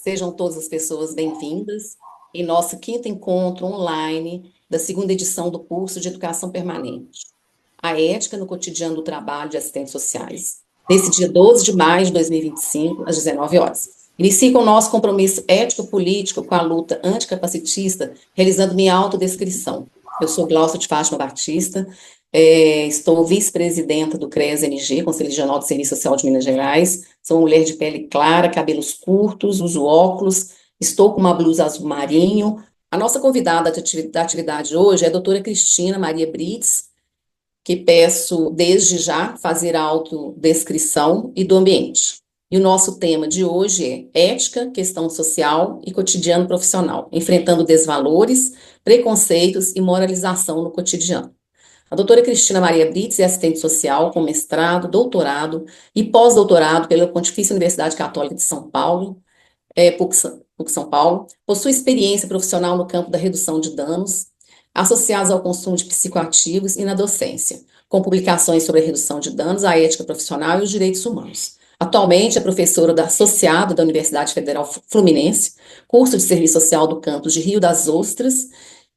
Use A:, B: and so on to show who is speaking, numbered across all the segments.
A: Sejam todas as pessoas bem-vindas em nosso quinto encontro online da segunda edição do curso de Educação Permanente, a ética no cotidiano do trabalho de assistentes sociais, nesse dia 12 de maio de 2025, às 19 horas. Inicio com o nosso compromisso ético-político com a luta anticapacitista, realizando minha autodescrição. Eu sou Glaucia de Fátima Batista, estou vice-presidenta do CREAS-NG, Conselho Regional de Serviço Social de Minas Gerais, sou uma mulher de pele clara, cabelos curtos, uso óculos, estou com uma blusa azul marinho. A nossa convidada da atividade hoje é a doutora Cristina Maria Brits, que peço desde já fazer a autodescrição e do ambiente. E o nosso tema de hoje é ética, questão social e cotidiano profissional, enfrentando desvalores, preconceitos e moralização no cotidiano. A doutora Cristina Maria Brits é assistente social com mestrado, doutorado e pós-doutorado pela Pontifícia Universidade Católica de São Paulo, PUC São Paulo, possui experiência profissional no campo da redução de danos associados ao consumo de psicoativos e na docência, com publicações sobre a redução de danos, a ética profissional e os direitos humanos. Atualmente é professora associada da Universidade Federal Fluminense, curso de Serviço Social do campus de Rio das Ostras,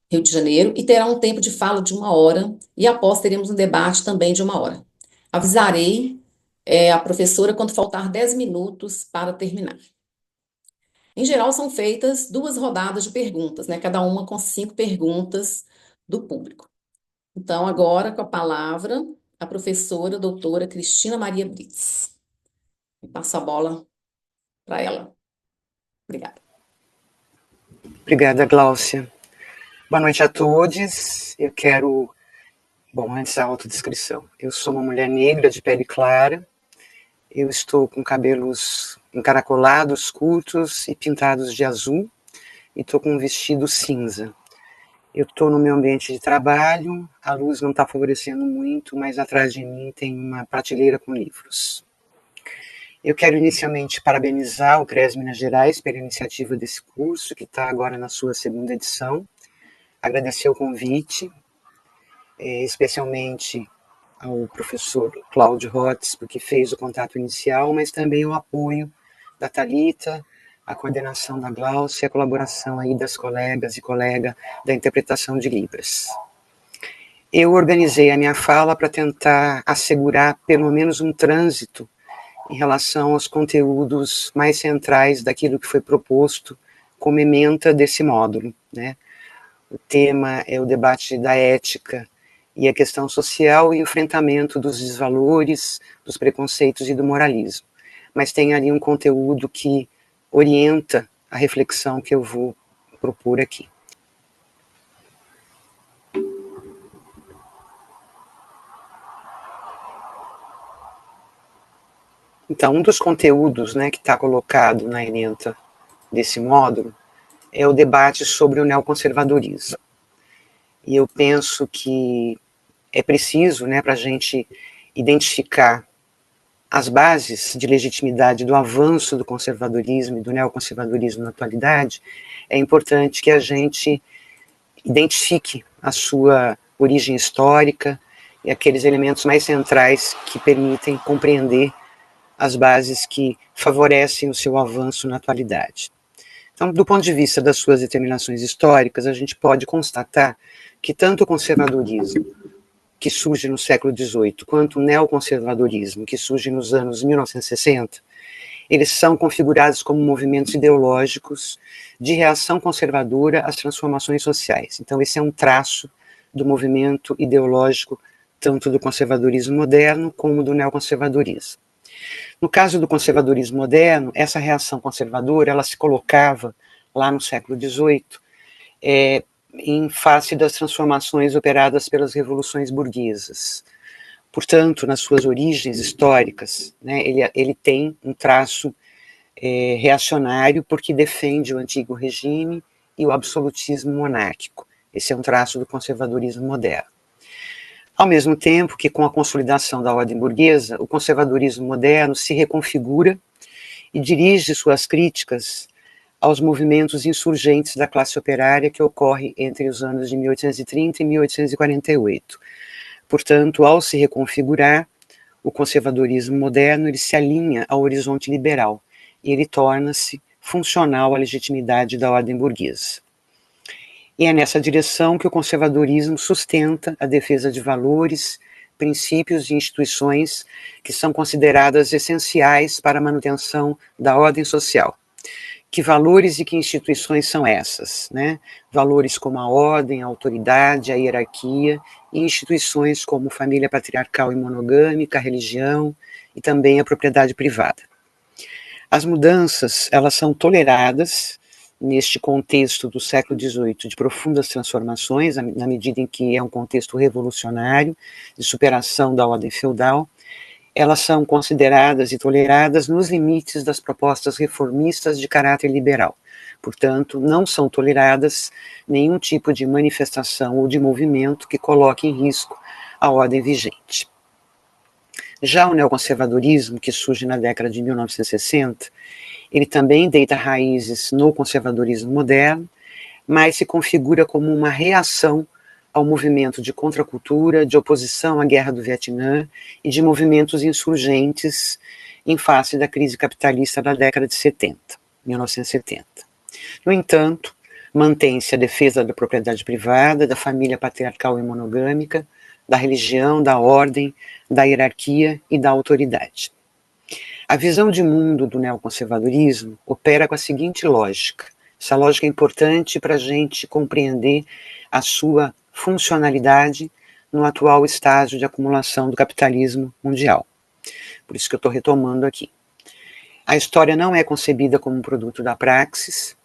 A: Rio de Janeiro, e terá um tempo de fala de 1 hora, e após teremos um debate também de 1 hora. Avisarei a professora quando faltar 10 minutos para terminar. Em geral, são feitas 2 rodadas de perguntas, né? Cada uma com 5 perguntas do público. Então, agora, com a palavra, a professora doutora Cristina Maria Brits. Eu passo a bola para ela. Obrigada.
B: Obrigada, Gláucia. Boa noite a todos. Eu quero, antes a autodescrição. Eu sou uma mulher negra de pele clara. Eu estou com cabelos encaracolados, curtos e pintados de azul. E estou com um vestido cinza. Eu estou no meu ambiente de trabalho. A luz não está favorecendo muito, mas atrás de mim tem uma prateleira com livros. Eu quero inicialmente parabenizar o CREAS Minas Gerais pela iniciativa desse curso, que está agora na sua segunda edição. Agradecer o convite, especialmente ao professor Cláudio Rotz, porque fez o contato inicial, mas também o apoio da Thalita, a coordenação da Gláucia, a colaboração aí das colegas e colega da interpretação de Libras. Eu organizei a minha fala para tentar assegurar pelo menos um trânsito em relação aos conteúdos mais centrais daquilo que foi proposto como ementa desse módulo, né? O tema é o debate da ética e a questão social e o enfrentamento dos desvalores, dos preconceitos e do moralismo. Mas tem ali um conteúdo que orienta a reflexão que eu vou propor aqui. Então, um dos conteúdos, né, que está colocado na ementa desse módulo é o debate sobre o neoconservadorismo. E eu penso que é preciso, né, para a gente identificar as bases de legitimidade do avanço do conservadorismo e do neoconservadorismo na atualidade, é importante que a gente identifique a sua origem histórica e aqueles elementos mais centrais que permitem compreender as bases que favorecem o seu avanço na atualidade. Então, do ponto de vista das suas determinações históricas, a gente pode constatar que tanto o conservadorismo, que surge no século XVIII, quanto o neoconservadorismo, que surge nos anos 1960, eles são configurados como movimentos ideológicos de reação conservadora às transformações sociais. Então, esse é um traço do movimento ideológico, tanto do conservadorismo moderno como do neoconservadorismo. No caso do conservadorismo moderno, essa reação conservadora, ela se colocava lá no século XVIII, em face das transformações operadas pelas revoluções burguesas. Portanto, nas suas origens históricas, né, ele tem um traço reacionário, porque defende o antigo regime e o absolutismo monárquico. Esse é um traço do conservadorismo moderno. Ao mesmo tempo que, com a consolidação da ordem burguesa, o conservadorismo moderno se reconfigura e dirige suas críticas aos movimentos insurgentes da classe operária que ocorre entre os anos de 1830 e 1848. Portanto, ao se reconfigurar, o conservadorismo moderno ele se alinha ao horizonte liberal e ele torna-se funcional à legitimidade da ordem burguesa. E é nessa direção que o conservadorismo sustenta a defesa de valores, princípios e instituições que são consideradas essenciais para a manutenção da ordem social. Que valores e que instituições são essas, né? Valores como a ordem, a autoridade, a hierarquia, e instituições como família patriarcal e monogâmica, a religião e também a propriedade privada. As mudanças, elas são toleradas neste contexto do século XVIII de profundas transformações, na medida em que é um contexto revolucionário, de superação da ordem feudal. Elas são consideradas e toleradas nos limites das propostas reformistas de caráter liberal. Portanto, não são toleradas nenhum tipo de manifestação ou de movimento que coloque em risco a ordem vigente. Já o neoconservadorismo, que surge na década de 1960, ele também deita raízes no conservadorismo moderno, mas se configura como uma reação ao movimento de contracultura, de oposição à guerra do Vietnã e de movimentos insurgentes em face da crise capitalista da década de 70, 1970. No entanto, mantém-se a defesa da propriedade privada, da família patriarcal e monogâmica, da religião, da ordem, da hierarquia e da autoridade. A visão de mundo do neoconservadorismo opera com a seguinte lógica. Essa lógica é importante para a gente compreender a sua funcionalidade no atual estágio de acumulação do capitalismo mundial. Por isso que eu estou retomando aqui. A história não é concebida como um produto da praxis,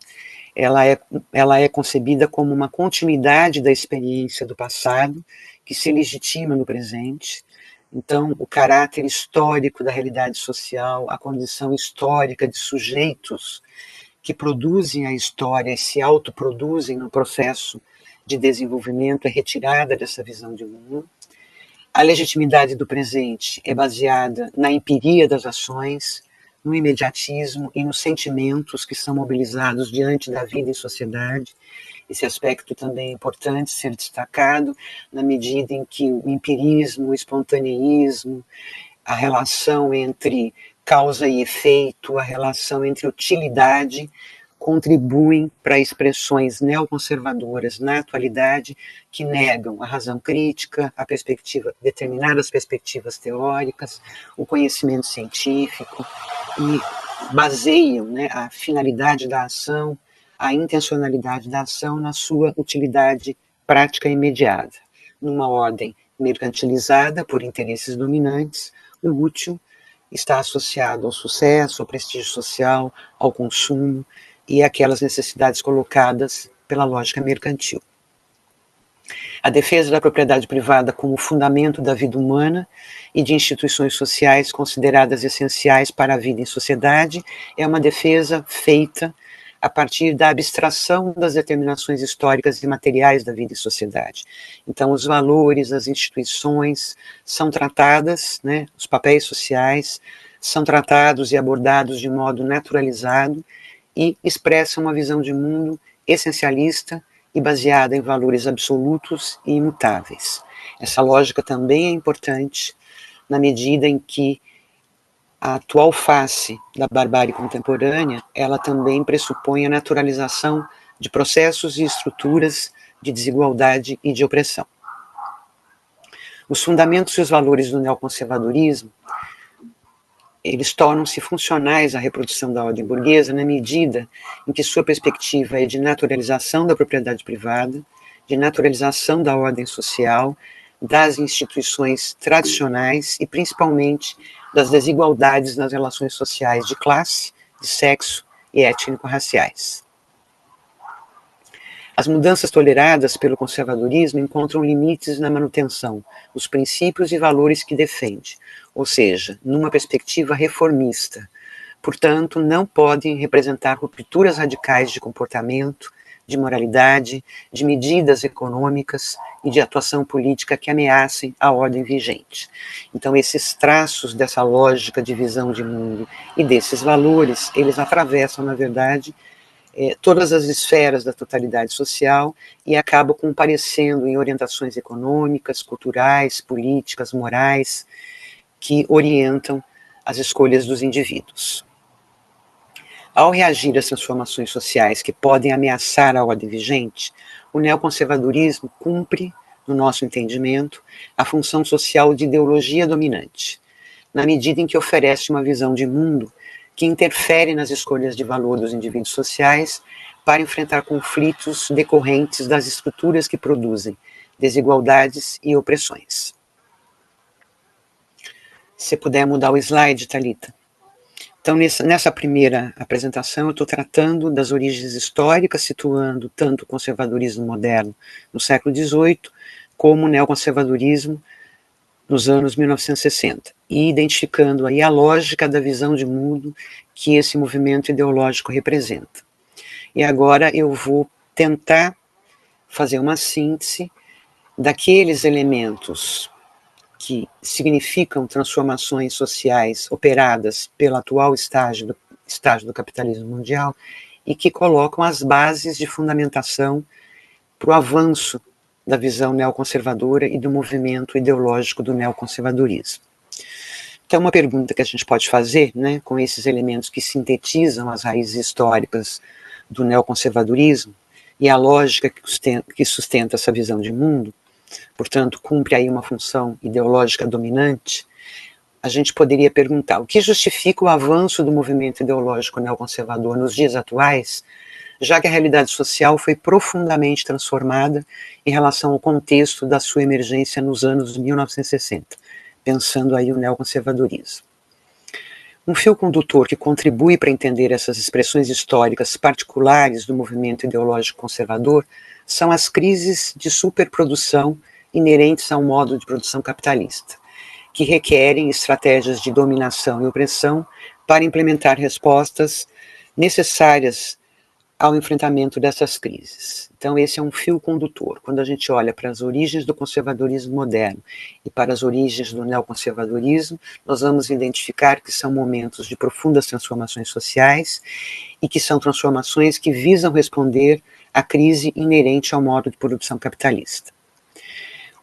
B: ela é concebida como uma continuidade da experiência do passado, que se legitima no presente. Então, o caráter histórico da realidade social, a condição histórica de sujeitos que produzem a história e se autoproduzem no processo de desenvolvimento é retirada dessa visão de mundo. A legitimidade do presente é baseada na empiria das ações, no imediatismo e nos sentimentos que são mobilizados diante da vida em sociedade. Esse aspecto também é importante ser destacado na medida em que o empirismo, o espontaneísmo, a relação entre causa e efeito, a relação entre utilidade, contribuem para expressões neoconservadoras na atualidade que negam a razão crítica, a perspectiva, determinadas perspectivas teóricas, o conhecimento científico e baseiam, né, a finalidade da ação, a intencionalidade da ação na sua utilidade prática imediata. Numa ordem mercantilizada por interesses dominantes, o útil está associado ao sucesso, ao prestígio social, ao consumo e àquelas necessidades colocadas pela lógica mercantil. A defesa da propriedade privada como fundamento da vida humana e de instituições sociais consideradas essenciais para a vida em sociedade é uma defesa feita a partir da abstração das determinações históricas e materiais da vida em sociedade. Então, os valores, as instituições são tratadas, né, os papéis sociais são tratados e abordados de modo naturalizado e expressam uma visão de mundo essencialista e baseada em valores absolutos e imutáveis. Essa lógica também é importante na medida em que a atual face da barbárie contemporânea, ela também pressupõe a naturalização de processos e estruturas de desigualdade e de opressão. Os fundamentos e os valores do neoconservadorismo, eles tornam-se funcionais à reprodução da ordem burguesa na medida em que sua perspectiva é de naturalização da propriedade privada, de naturalização da ordem social, das instituições tradicionais e principalmente das desigualdades nas relações sociais de classe, de sexo e étnico-raciais. As mudanças toleradas pelo conservadorismo encontram limites na manutenção dos princípios e valores que defende, ou seja, numa perspectiva reformista. Portanto, não podem representar rupturas radicais de comportamento, de moralidade, de medidas econômicas e de atuação política que ameacem a ordem vigente. Então, esses traços dessa lógica de visão de mundo e desses valores, eles atravessam, na verdade, todas as esferas da totalidade social e acabam comparecendo em orientações econômicas, culturais, políticas, morais, que orientam as escolhas dos indivíduos. Ao reagir às transformações sociais que podem ameaçar a ordem vigente, o neoconservadorismo cumpre, no nosso entendimento, a função social de ideologia dominante, na medida em que oferece uma visão de mundo que interfere nas escolhas de valor dos indivíduos sociais para enfrentar conflitos decorrentes das estruturas que produzem desigualdades e opressões. Se puder mudar o slide, Thalita. Então, nessa primeira apresentação, eu estou tratando das origens históricas, situando tanto o conservadorismo moderno no século XVIII, como o neoconservadorismo nos anos 1960, e identificando aí a lógica da visão de mundo que esse movimento ideológico representa. E agora eu vou tentar fazer uma síntese daqueles elementos que significam transformações sociais operadas pelo atual estágio do capitalismo mundial e que colocam as bases de fundamentação para o avanço da visão neoconservadora e do movimento ideológico do neoconservadorismo. Então, uma pergunta que a gente pode fazer, né, com esses elementos que sintetizam as raízes históricas do neoconservadorismo e a lógica que sustenta essa visão de mundo, portanto, cumpre aí uma função ideológica dominante, a gente poderia perguntar o que justifica o avanço do movimento ideológico neoconservador nos dias atuais, já que a realidade social foi profundamente transformada em relação ao contexto da sua emergência nos anos 1960, pensando aí o neoconservadorismo. Um fio condutor que contribui para entender essas expressões históricas particulares do movimento ideológico conservador são as crises de superprodução inerentes ao modo de produção capitalista, que requerem estratégias de dominação e opressão para implementar respostas necessárias ao enfrentamento dessas crises. Então, esse é um fio condutor. Quando a gente olha para as origens do conservadorismo moderno e para as origens do neoconservadorismo, nós vamos identificar que são momentos de profundas transformações sociais e que são transformações que visam responder à crise inerente ao modo de produção capitalista.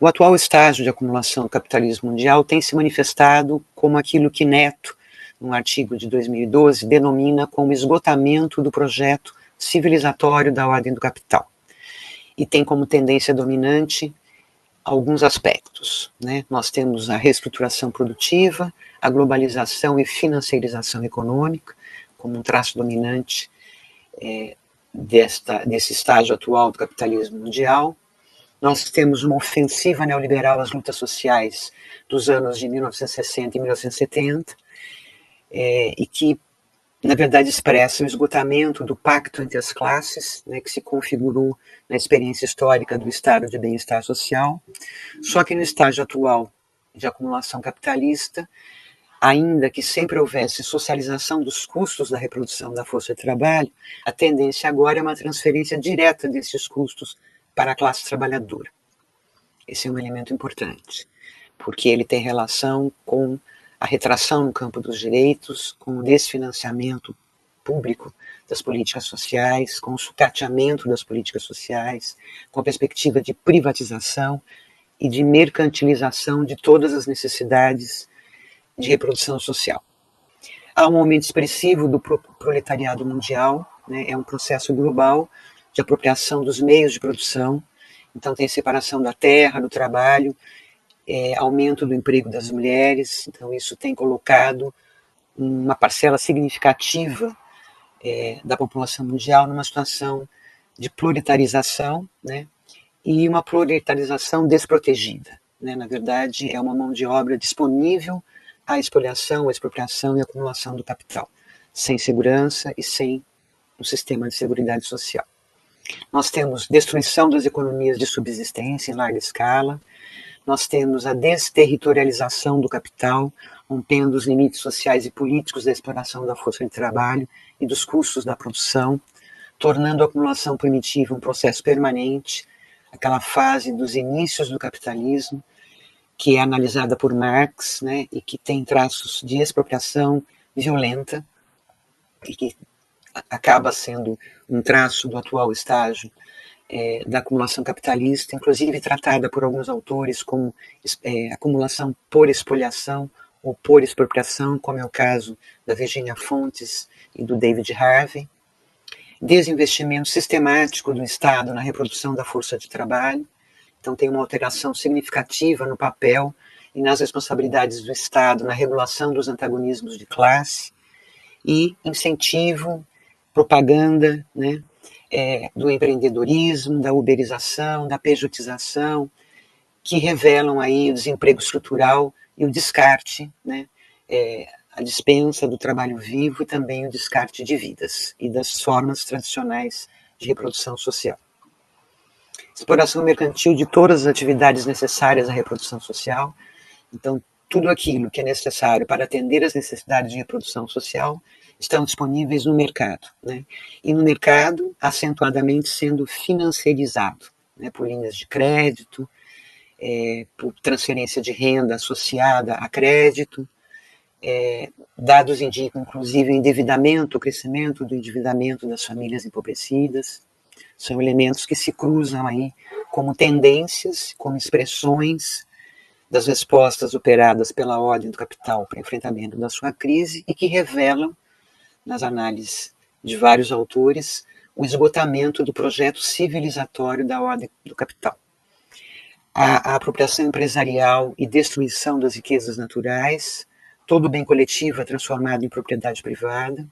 B: O atual estágio de acumulação do capitalismo mundial tem se manifestado como aquilo que Neto, num artigo de 2012, denomina como esgotamento do projeto civilizatório da ordem do capital. E tem como tendência dominante alguns aspectos, né? Nós temos a reestruturação produtiva, a globalização e financiarização econômica, como um traço dominante desse estágio atual do capitalismo mundial. Nós temos uma ofensiva neoliberal às lutas sociais dos anos de 1960 e 1970, e que, na verdade, expressa o esgotamento do pacto entre as classes, né, que se configurou na experiência histórica do estado de bem-estar social. Só que no estágio atual de acumulação capitalista, ainda que sempre houvesse socialização dos custos da reprodução da força de trabalho, a tendência agora é uma transferência direta desses custos para a classe trabalhadora. Esse é um elemento importante, porque ele tem relação com a retração no campo dos direitos, com o desfinanciamento público das políticas sociais, com o sucateamento das políticas sociais, com a perspectiva de privatização e de mercantilização de todas as necessidades de reprodução social. Há um aumento expressivo do proletariado mundial, né, é um processo global de apropriação dos meios de produção, então tem separação da terra, do trabalho, aumento do emprego das mulheres, então isso tem colocado uma parcela significativa da população mundial numa situação de proletarização, né, e uma proletarização desprotegida, né, na verdade é uma mão de obra disponível à expoliação, à expropriação e acumulação do capital, sem segurança e sem um sistema de seguridade social. Nós temos destruição das economias de subsistência em larga escala, nós temos a desterritorialização do capital, rompendo os limites sociais e políticos da exploração da força de trabalho e dos custos da produção, tornando a acumulação primitiva um processo permanente, aquela fase dos inícios do capitalismo, que é analisada por Marx, né, e que tem traços de expropriação violenta, e que acaba sendo um traço do atual estágio da acumulação capitalista, inclusive tratada por alguns autores como acumulação por expoliação ou por expropriação, como é o caso da Virginia Fontes e do David Harvey, desinvestimento sistemático do Estado na reprodução da força de trabalho, então tem uma alteração significativa no papel e nas responsabilidades do Estado na regulação dos antagonismos de classe, e incentivo, propaganda, né, do empreendedorismo, da uberização, da pejotização, que revelam aí o desemprego estrutural e o descarte, né, a dispensa do trabalho vivo e também o descarte de vidas e das formas tradicionais de reprodução social. Exploração mercantil de todas as atividades necessárias à reprodução social. Então, tudo aquilo que é necessário para atender às necessidades de reprodução social estão disponíveis no mercado, né? E no mercado, acentuadamente sendo financiarizado, né, por linhas de crédito, por transferência de renda associada a crédito. Dados indicam, inclusive, o crescimento do endividamento das famílias empobrecidas. São elementos que se cruzam aí como tendências, como expressões das respostas operadas pela ordem do capital para o enfrentamento da sua crise e que revelam, nas análises de vários autores, o esgotamento do projeto civilizatório da ordem do capital. A apropriação empresarial e destruição das riquezas naturais, todo o bem coletivo é transformado em propriedade privada.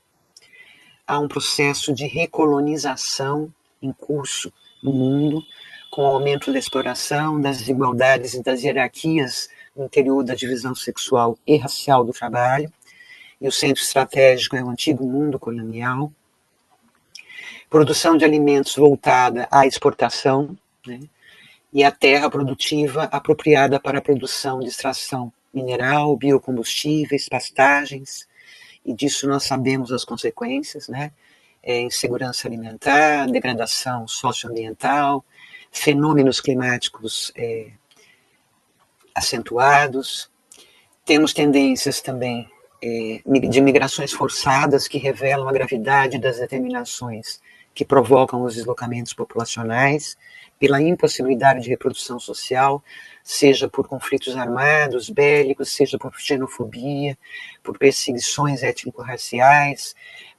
B: Há um processo de recolonização em curso no mundo, com o aumento da exploração, das desigualdades e das hierarquias no interior da divisão sexual e racial do trabalho, e o centro estratégico é o antigo mundo colonial. Produção de alimentos voltada à exportação, né, e a terra produtiva apropriada para a produção de extração mineral, biocombustíveis, pastagens, e disso nós sabemos as consequências, né? Insegurança alimentar, degradação socioambiental, fenômenos climáticos acentuados. Temos tendências também de migrações forçadas que revelam a gravidade das determinações que provocam os deslocamentos populacionais, pela impossibilidade de reprodução social, seja por conflitos armados, bélicos, seja por xenofobia, por perseguições étnico-raciais,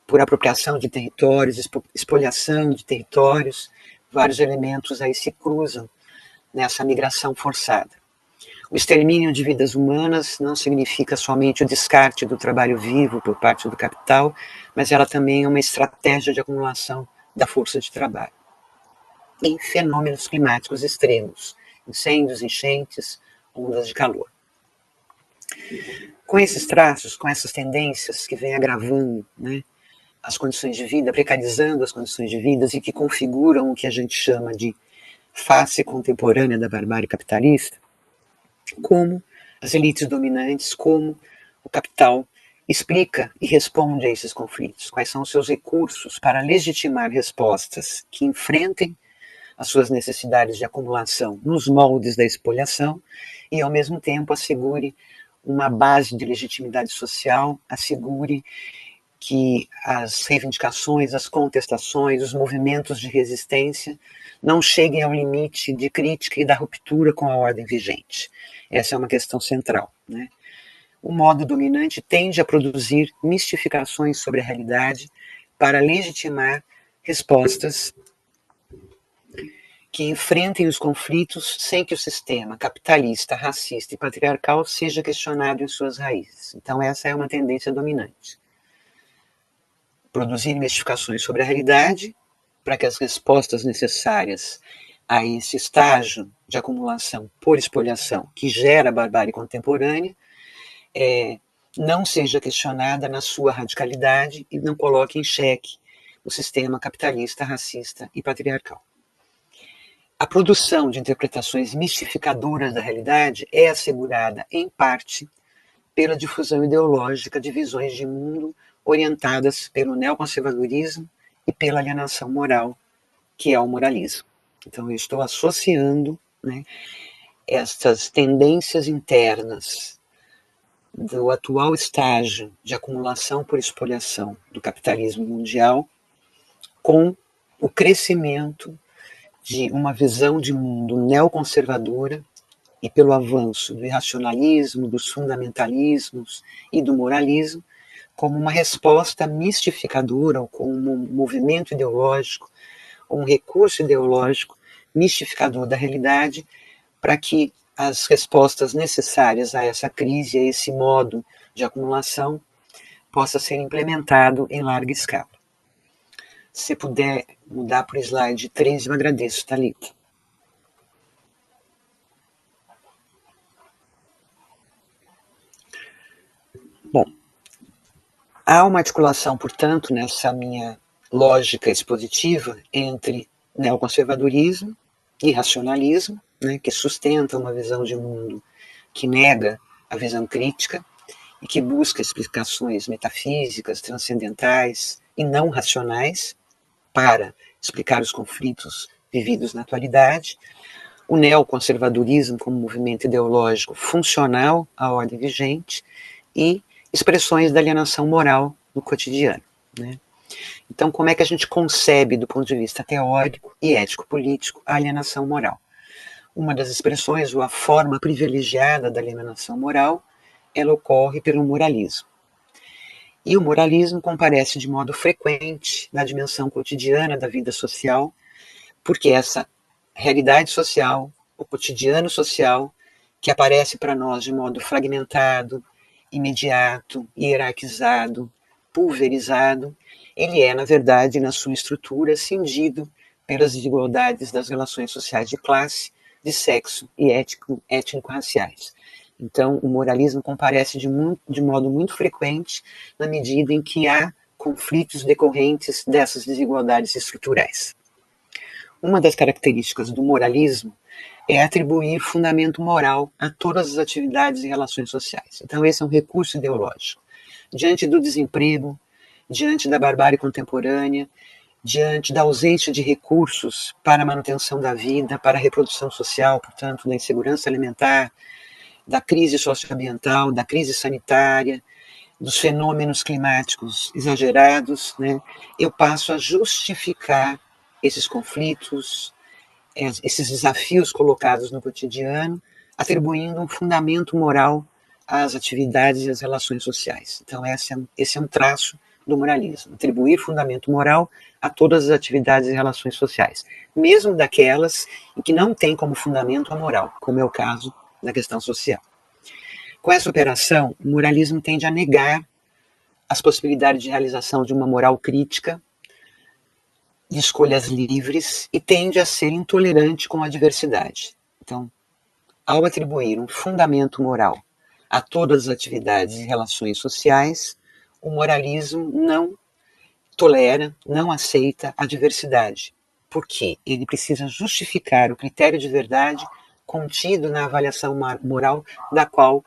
B: por apropriação de territórios, espoliação de territórios. Vários elementos aí se cruzam nessa migração forçada. O extermínio de vidas humanas não significa somente o descarte do trabalho vivo por parte do capital, mas ela também é uma estratégia de acumulação da força de trabalho. E fenômenos climáticos extremos, incêndios, enchentes, ondas de calor. Com esses traços, com essas tendências que vêm agravando, né, as condições de vida, precarizando as condições de vida e que configuram o que a gente chama de face contemporânea da barbárie capitalista, como as elites dominantes, como o capital explica e responde a esses conflitos, quais são os seus recursos para legitimar respostas que enfrentem as suas necessidades de acumulação nos moldes da expoliação e, ao mesmo tempo, assegure uma base de legitimidade social, assegure que as reivindicações, as contestações, os movimentos de resistência não cheguem ao limite de crítica e da ruptura com a ordem vigente. Essa é uma questão central, né? O modo dominante tende a produzir mistificações sobre a realidade para legitimar respostas que enfrentem os conflitos sem que o sistema capitalista, racista e patriarcal seja questionado em suas raízes. Então essa é uma tendência dominante. Produzir mistificações sobre a realidade para que as respostas necessárias a esse estágio de acumulação por expoliação que gera a barbárie contemporânea não seja questionada na sua radicalidade e não coloque em xeque o sistema capitalista, racista e patriarcal. A produção de interpretações mistificadoras da realidade é assegurada, em parte, pela difusão ideológica de visões de mundo orientadas pelo neoconservadorismo e pela alienação moral, que é o moralismo. Então, eu estou associando, né, estas tendências internas do atual estágio de acumulação por expoliação do capitalismo mundial com o crescimento de uma visão de mundo neoconservadora e pelo avanço do irracionalismo, dos fundamentalismos e do moralismo, como uma resposta mistificadora, ou como um movimento ideológico, ou um recurso ideológico mistificador da realidade, para que as respostas necessárias a essa crise, a esse modo de acumulação, possa ser implementado em larga escala. Se puder mudar para o slide 3, eu agradeço, Thalita. Bom, há uma articulação, portanto, nessa minha lógica expositiva entre neoconservadorismo e racionalismo, né, que sustenta uma visão de mundo que nega a visão crítica e que busca explicações metafísicas, transcendentais e não racionais para explicar os conflitos vividos na atualidade, o neoconservadorismo como movimento ideológico funcional à ordem vigente e expressões da alienação moral no cotidiano, né? Então, como é que a gente concebe, do ponto de vista teórico e ético-político, a alienação moral? Uma das expressões, ou a forma privilegiada da alienação moral, ela ocorre pelo moralismo. E o moralismo comparece de modo frequente na dimensão cotidiana da vida social, porque essa realidade social, o cotidiano social, que aparece para nós de modo fragmentado, imediato, hierarquizado, pulverizado, ele é, na verdade, na sua estrutura, cindido pelas desigualdades das relações sociais de classe, de sexo e étnico-raciais. Então, o moralismo comparece de modo muito frequente na medida em que há conflitos decorrentes dessas desigualdades estruturais. Uma das características do moralismo é atribuir fundamento moral a todas as atividades e relações sociais. Então, esse é um recurso ideológico. Diante do desemprego, diante da barbárie contemporânea, diante da ausência de recursos para a manutenção da vida, para a reprodução social, portanto, da insegurança alimentar, da crise socioambiental, da crise sanitária, dos fenômenos climáticos exagerados, né, eu passo a justificar esses conflitos, esses desafios colocados no cotidiano, atribuindo um fundamento moral às atividades e às relações sociais. Então, esse é um traço do moralismo, atribuir fundamento moral a todas as atividades e relações sociais, mesmo daquelas em que não tem como fundamento a moral, como é o caso da questão social. Com essa operação, o moralismo tende a negar as possibilidades de realização de uma moral crítica, de escolhas livres, e tende a ser intolerante com a diversidade. Então, ao atribuir um fundamento moral a todas as atividades e relações sociais, o moralismo não tolera, não aceita a diversidade, porque ele precisa justificar o critério de verdade contido na avaliação moral da qual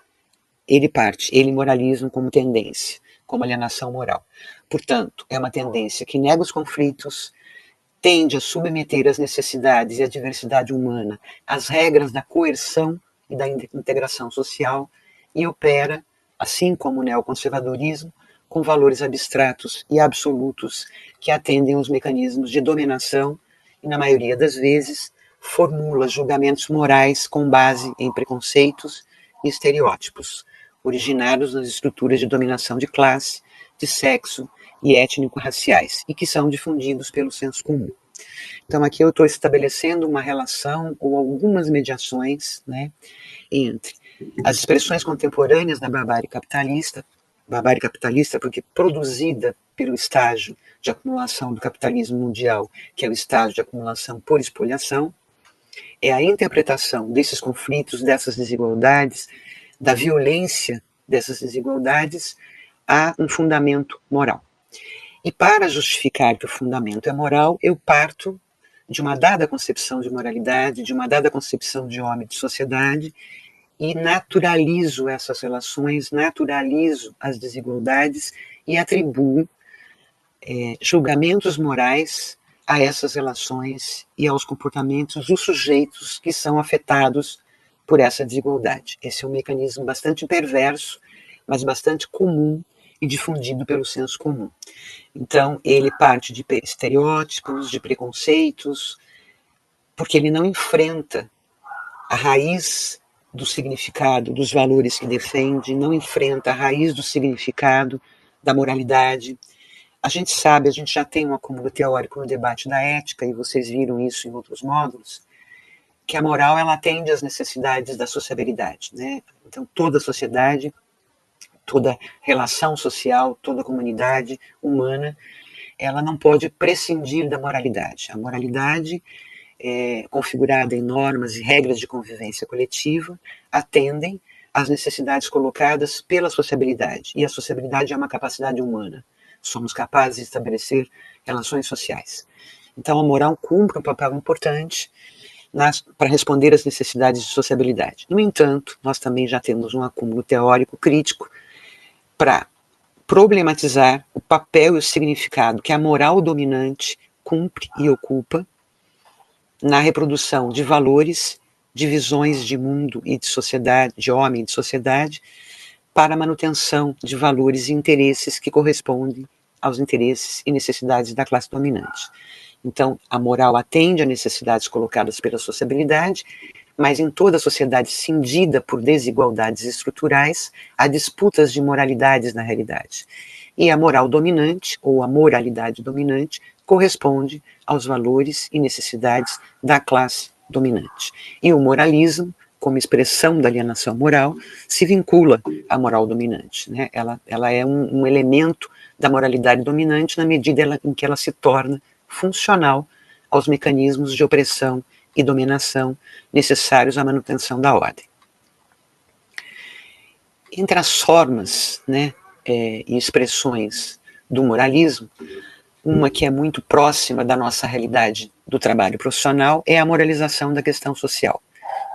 B: ele parte, ele moralismo como tendência, como alienação moral. Portanto, é uma tendência que nega os conflitos, tende a submeter as necessidades e a diversidade humana às regras da coerção e da integração social e opera, assim como o neoconservadorismo, com valores abstratos e absolutos que atendem aos mecanismos de dominação e, na maioria das vezes, formula julgamentos morais com base em preconceitos e estereótipos, originados nas estruturas de dominação de classe, de sexo e étnico-raciais, e que são difundidos pelo senso comum. Então, aqui eu estou estabelecendo uma relação ou algumas mediações, né, entre as expressões contemporâneas da barbárie capitalista porque produzida pelo estágio de acumulação do capitalismo mundial, que é o estágio de acumulação por espoliação, é a interpretação desses conflitos, dessas desigualdades, da violência dessas desigualdades a um fundamento moral. E para justificar que o fundamento é moral, eu parto de uma dada concepção de moralidade, de uma dada concepção de homem, de sociedade, e naturalizo essas relações, naturalizo as desigualdades e atribuo julgamentos morais a essas relações e aos comportamentos dos sujeitos que são afetados por essa desigualdade. Esse é um mecanismo bastante perverso, mas bastante comum e difundido pelo senso comum. Então, ele parte de estereótipos, de preconceitos, porque ele não enfrenta a raiz do significado, dos valores que defende, não enfrenta a raiz do significado, da moralidade. A gente sabe, a gente já tem um acúmulo teórico no debate da ética, e vocês viram isso em outros módulos, que a moral ela atende às necessidades da sociabilidade, né? Então toda sociedade, toda relação social, toda comunidade humana, ela não pode prescindir da moralidade. A moralidade configurada em normas e regras de convivência coletiva, atendem às necessidades colocadas pela sociabilidade. E a sociabilidade é uma capacidade humana. Somos capazes de estabelecer relações sociais. Então, a moral cumpre um papel importante para responder às necessidades de sociabilidade. No entanto, nós também já temos um acúmulo teórico crítico para problematizar o papel e o significado que a moral dominante cumpre e ocupa na reprodução de valores, de visões de mundo e de sociedade, de homem e de sociedade, para a manutenção de valores e interesses que correspondem aos interesses e necessidades da classe dominante. Então, a moral atende a necessidades colocadas pela sociabilidade, mas em toda a sociedade cindida por desigualdades estruturais, há disputas de moralidades na realidade. E a moral dominante, ou a moralidade dominante, corresponde aos valores e necessidades da classe dominante. E o moralismo, como expressão da alienação moral, se vincula à moral dominante, né? Ela é um elemento da moralidade dominante na medida em que ela se torna funcional aos mecanismos de opressão e dominação necessários à manutenção da ordem. Entre as formas, né, e expressões do moralismo, uma que é muito próxima da nossa realidade do trabalho profissional é a moralização da questão social.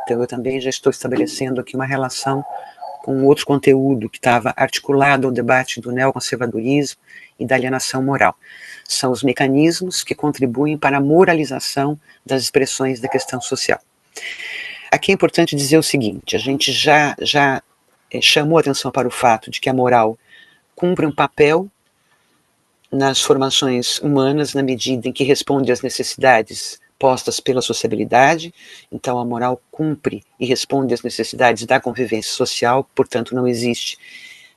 B: Então, eu também já estou estabelecendo aqui uma relação com outro conteúdo que estava articulado ao debate do neoconservadorismo e da alienação moral. São os mecanismos que contribuem para a moralização das expressões da questão social. Aqui é importante dizer o seguinte: a gente já chamou atenção para o fato de que a moral cumpre um papel nas formações humanas na medida em que responde às necessidades postas pela sociabilidade. Então a moral cumpre e responde às necessidades da convivência social, portanto não existe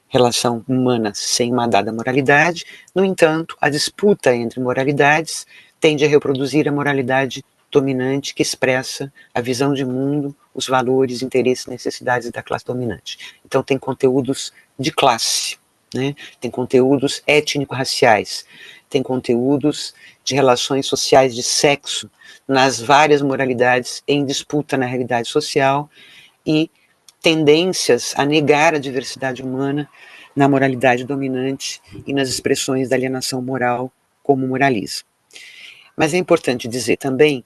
B: relação humana sem uma dada moralidade. No entanto, a disputa entre moralidades tende a reproduzir a moralidade dominante que expressa a visão de mundo, os valores, interesses e necessidades da classe dominante. Então tem conteúdos de classe, né? Tem conteúdos étnico-raciais, tem conteúdos de relações sociais de sexo nas várias moralidades em disputa na realidade social e tendências a negar a diversidade humana na moralidade dominante e nas expressões da alienação moral como moralismo. Mas é importante dizer também,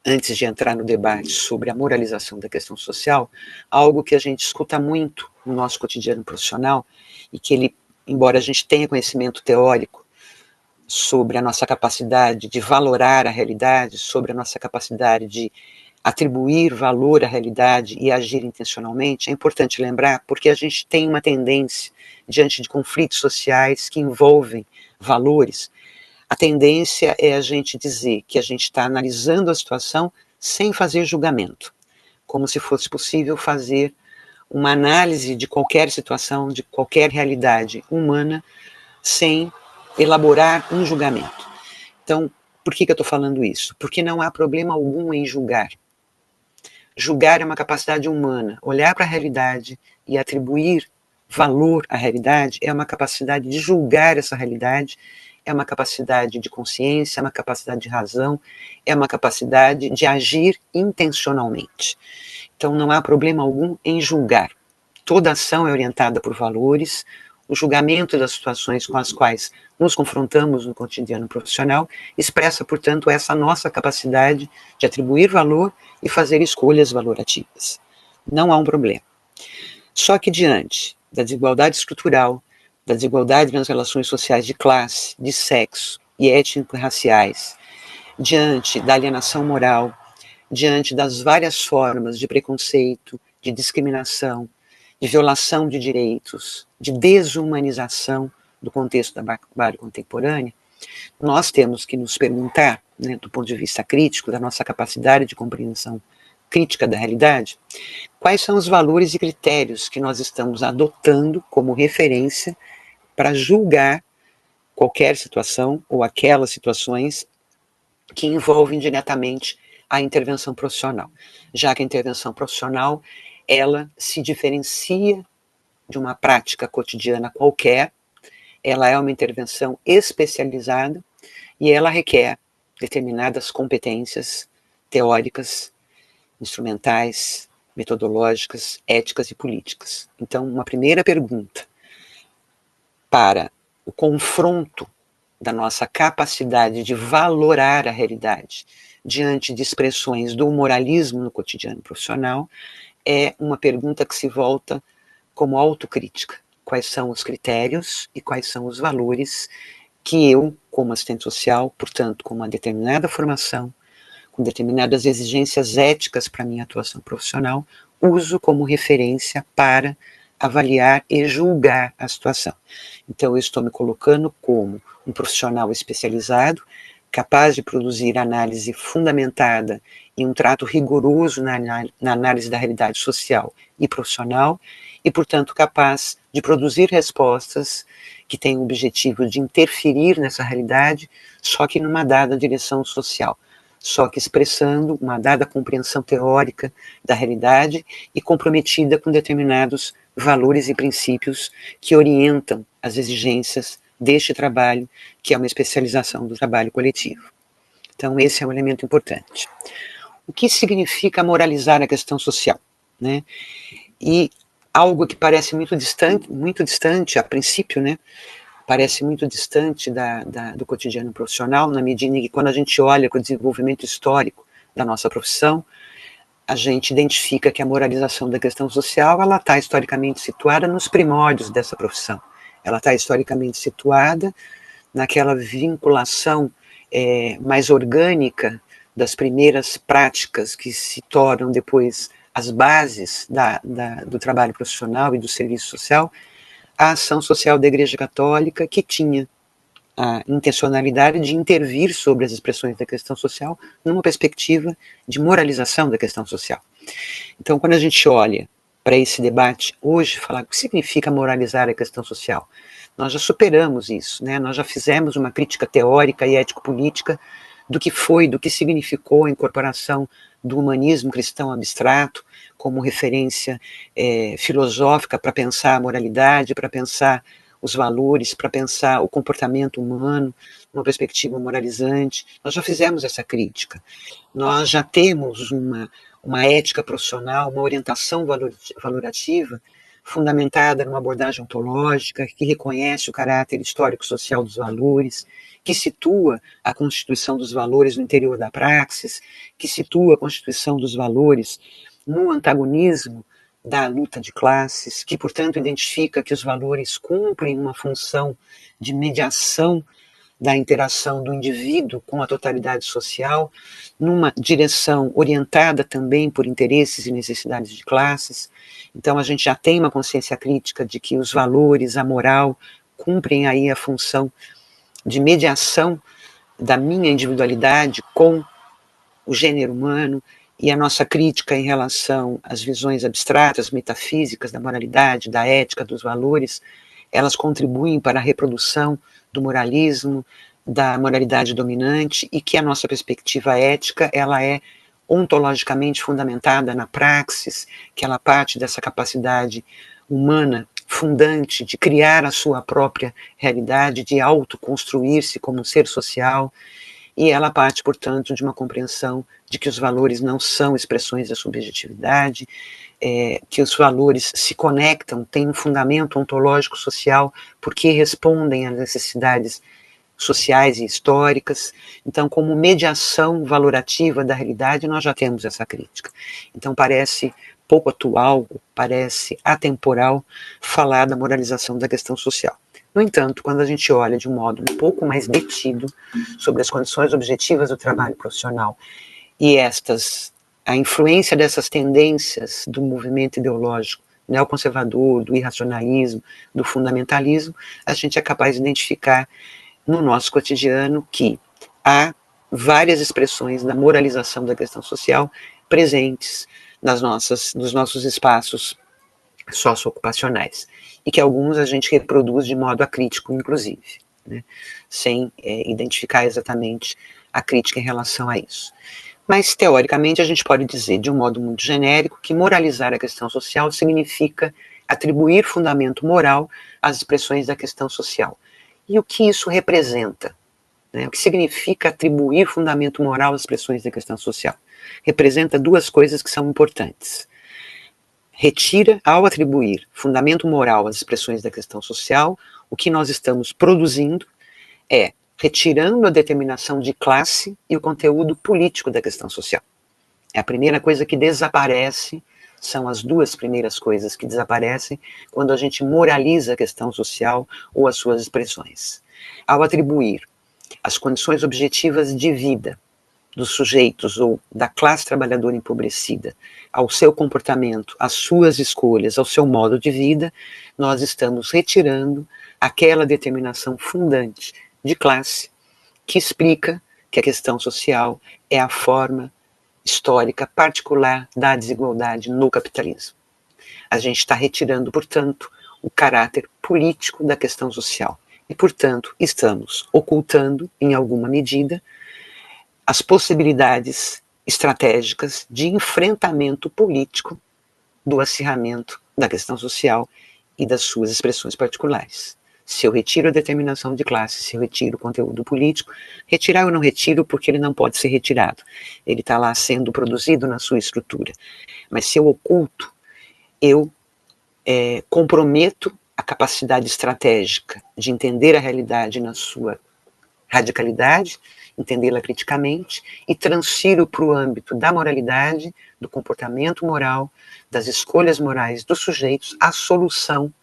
B: antes de entrar no debate sobre a moralização da questão social, algo que a gente escuta muito no nosso cotidiano profissional e que ele, embora a gente tenha conhecimento teórico sobre a nossa capacidade de valorar a realidade, sobre a nossa capacidade de atribuir valor à realidade e agir intencionalmente, é importante lembrar porque a gente tem uma tendência, diante de conflitos sociais que envolvem valores, a tendência é a gente dizer que a gente está analisando a situação sem fazer julgamento, como se fosse possível fazer uma análise de qualquer situação, de qualquer realidade humana, sem elaborar um julgamento. Então, por que eu estou falando isso? Porque não há problema algum em julgar. Julgar é uma capacidade humana. Olhar para a realidade e atribuir valor à realidade é uma capacidade de julgar essa realidade, é uma capacidade de consciência, é uma capacidade de razão, é uma capacidade de agir intencionalmente. Então não há problema algum em julgar. Toda ação é orientada por valores. O julgamento das situações com as quais nos confrontamos no cotidiano profissional expressa, portanto, essa nossa capacidade de atribuir valor e fazer escolhas valorativas. Não há um problema. Só que diante da desigualdade estrutural, da desigualdade nas relações sociais de classe, de sexo e étnico-raciais, diante da alienação moral, diante das várias formas de preconceito, de discriminação, de violação de direitos, de desumanização do contexto da barbárie contemporânea, nós temos que nos perguntar, né, do ponto de vista crítico, da nossa capacidade de compreensão crítica da realidade, quais são os valores e critérios que nós estamos adotando como referência para julgar qualquer situação ou aquelas situações que envolvem diretamente a intervenção profissional, já que a intervenção profissional, ela se diferencia de uma prática cotidiana qualquer, ela é uma intervenção especializada e ela requer determinadas competências teóricas, instrumentais, metodológicas, éticas e políticas. Então, uma primeira pergunta para o confronto da nossa capacidade de valorar a realidade diante de expressões do moralismo no cotidiano profissional é uma pergunta que se volta como autocrítica. Quais são os critérios e quais são os valores que eu, como assistente social, portanto, com uma determinada formação, com determinadas exigências éticas para a minha atuação profissional, uso como referência para avaliar e julgar a situação. Então, eu estou me colocando como um profissional especializado, capaz de produzir análise fundamentada e um trato rigoroso na análise da realidade social e profissional, e, portanto, capaz de produzir respostas que têm o objetivo de interferir nessa realidade, só que numa dada direção social, só que expressando uma dada compreensão teórica da realidade e comprometida com determinados valores e princípios que orientam as exigências deste trabalho, que é uma especialização do trabalho coletivo. Então, esse é um elemento importante. O que significa moralizar a questão social, né? E algo que parece muito distante a princípio, né? Parece muito distante do cotidiano profissional, na medida em que, quando a gente olha para o desenvolvimento histórico da nossa profissão, a gente identifica que a moralização da questão social, ela está historicamente situada nos primórdios dessa profissão. Ela está historicamente situada naquela vinculação mais orgânica das primeiras práticas que se tornam depois as bases do trabalho profissional e do serviço social, a ação social da Igreja Católica, que tinha a intencionalidade de intervir sobre as expressões da questão social numa perspectiva de moralização da questão social. Então, quando a gente olha para esse debate hoje, falar o que significa moralizar a questão social, nós já superamos isso, né? Nós já fizemos uma crítica teórica e ético-política do que foi, do que significou a incorporação do humanismo cristão abstrato como referência filosófica para pensar a moralidade, para pensar os valores, para pensar o comportamento humano, uma perspectiva moralizante. Nós já fizemos essa crítica. Nós já temos uma ética profissional, uma orientação valorativa fundamentada numa abordagem ontológica que reconhece o caráter histórico-social dos valores, que situa a constituição dos valores no interior da praxis, que situa a constituição dos valores no antagonismo da luta de classes, que, portanto, identifica que os valores cumprem uma função de mediação da interação do indivíduo com a totalidade social, numa direção orientada também por interesses e necessidades de classes. Então, a gente já tem uma consciência crítica de que os valores, a moral, cumprem aí a função de mediação da minha individualidade com o gênero humano, e a nossa crítica em relação às visões abstratas, metafísicas da moralidade, da ética, dos valores, elas contribuem para a reprodução do moralismo, da moralidade dominante, e que a nossa perspectiva ética, ela é ontologicamente fundamentada na praxis, que ela parte dessa capacidade humana fundante de criar a sua própria realidade, de autoconstruir-se como um ser social, e ela parte, portanto, de uma compreensão de que os valores não são expressões da subjetividade, que os valores se conectam, têm um fundamento ontológico social, porque respondem às necessidades sociais e históricas. Então, como mediação valorativa da realidade, nós já temos essa crítica. Então, parece pouco atual, parece atemporal falar da moralização da questão social. No entanto, quando a gente olha de um modo um pouco mais detido sobre as condições objetivas do trabalho profissional e a influência dessas tendências do movimento ideológico neoconservador, do irracionalismo, do fundamentalismo, a gente é capaz de identificar no nosso cotidiano que há várias expressões da moralização da questão social presentes nos nossos espaços socioocupacionais, e que alguns a gente reproduz de modo acrítico, inclusive, né, sem identificar exatamente a crítica em relação a isso. Mas, teoricamente, a gente pode dizer, de um modo muito genérico, que moralizar a questão social significa atribuir fundamento moral às expressões da questão social. E o que isso representa? Né? O que significa atribuir fundamento moral às expressões da questão social? Representa duas coisas que são importantes. Retira, ao atribuir fundamento moral às expressões da questão social, o que nós estamos produzindo é retirando a determinação de classe e o conteúdo político da questão social. É a primeira coisa que desaparece, são as duas primeiras coisas que desaparecem quando a gente moraliza a questão social ou as suas expressões. Ao atribuir as condições objetivas de vida dos sujeitos ou da classe trabalhadora empobrecida ao seu comportamento, às suas escolhas, ao seu modo de vida, nós estamos retirando aquela determinação fundante de classe que explica que a questão social é a forma histórica particular da desigualdade no capitalismo. A gente está retirando, portanto, o caráter político da questão social e, portanto, estamos ocultando, em alguma medida, as possibilidades estratégicas de enfrentamento político do acirramento da questão social e das suas expressões particulares. Se eu retiro a determinação de classe, se eu retiro o conteúdo político, retirar eu não retiro porque ele não pode ser retirado. Ele está lá sendo produzido na sua estrutura. Mas se eu oculto, eu comprometo a capacidade estratégica de entender a realidade na sua radicalidade, entendê-la criticamente, e transfiro para o âmbito da moralidade, do comportamento moral, das escolhas morais dos sujeitos, a solução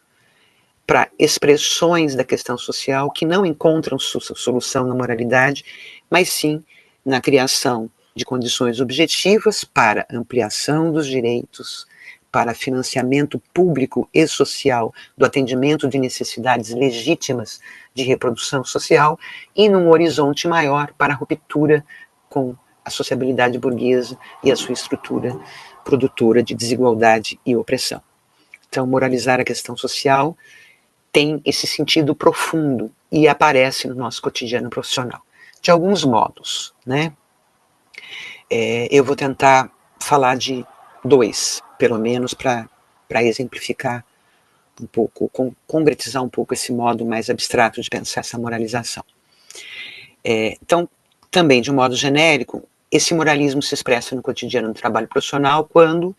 B: para expressões da questão social que não encontram solução na moralidade, mas sim na criação de condições objetivas para ampliação dos direitos, para financiamento público e social do atendimento de necessidades legítimas de reprodução social e num horizonte maior para a ruptura com a sociabilidade burguesa e a sua estrutura produtora de desigualdade e opressão. Então, moralizar a questão social tem esse sentido profundo e aparece no nosso cotidiano profissional, de alguns modos, né? Eu vou tentar falar de dois, pelo menos, para exemplificar um pouco, concretizar um pouco esse modo mais abstrato de pensar essa moralização. Então, também, de um modo genérico, esse moralismo se expressa no cotidiano do trabalho profissional quando,